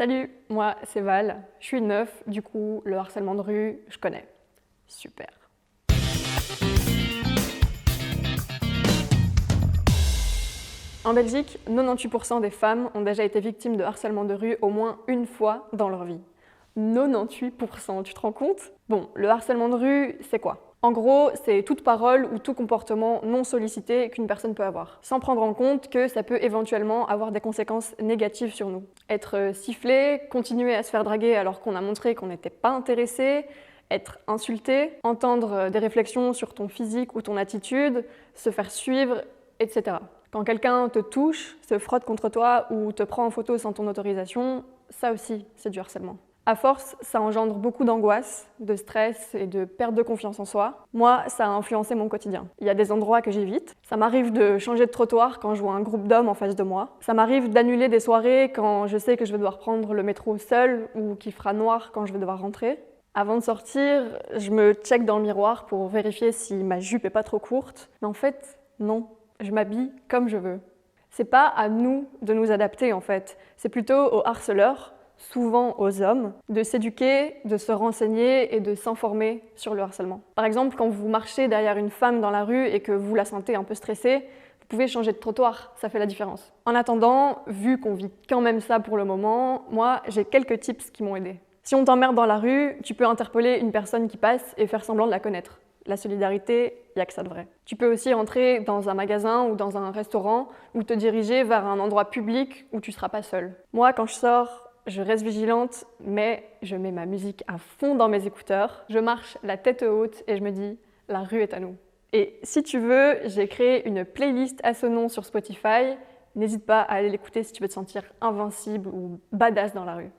Salut, moi c'est Val, je suis une meuf, du coup le harcèlement de rue, je connais. Super. En Belgique, 98% des femmes ont déjà été victimes de harcèlement de rue au moins une fois dans leur vie. 98%, tu te rends compte? Bon, le harcèlement de rue, c'est quoi? En gros, c'est toute parole ou tout comportement non sollicité qu'une personne peut avoir, sans prendre en compte que ça peut éventuellement avoir des conséquences négatives sur nous. Être sifflé, continuer à se faire draguer alors qu'on a montré qu'on n'était pas intéressé, être insulté, entendre des réflexions sur ton physique ou ton attitude, se faire suivre, etc. Quand quelqu'un te touche, se frotte contre toi ou te prend en photo sans ton autorisation, ça aussi, c'est du harcèlement. À force, ça engendre beaucoup d'angoisse, de stress et de perte de confiance en soi. Moi, ça a influencé mon quotidien. Il y a des endroits que j'évite. Ça m'arrive de changer de trottoir quand je vois un groupe d'hommes en face de moi. Ça m'arrive d'annuler des soirées quand je sais que je vais devoir prendre le métro seul ou qu'il fera noir quand je vais devoir rentrer. Avant de sortir, je me check dans le miroir pour vérifier si ma jupe est pas trop courte. Mais en fait, non. Je m'habille comme je veux. C'est pas à nous de nous adapter en fait. C'est plutôt aux harceleurs, souvent aux hommes, de s'éduquer, de se renseigner et de s'informer sur le harcèlement. Par exemple, quand vous marchez derrière une femme dans la rue et que vous la sentez un peu stressée, vous pouvez changer de trottoir, ça fait la différence. En attendant, vu qu'on vit quand même ça pour le moment, moi j'ai quelques tips qui m'ont aidé. Si on t'emmerde dans la rue, tu peux interpeller une personne qui passe et faire semblant de la connaître. La solidarité, il n'y a que ça de vrai. Tu peux aussi entrer dans un magasin ou dans un restaurant ou te diriger vers un endroit public où tu ne seras pas seul. Moi, quand je sors, je reste vigilante, mais je mets ma musique à fond dans mes écouteurs. Je marche la tête haute et je me dis « la rue est à nous ». Et si tu veux, j'ai créé une playlist à ce nom sur Spotify. N'hésite pas à aller l'écouter si tu veux te sentir invincible ou badass dans la rue.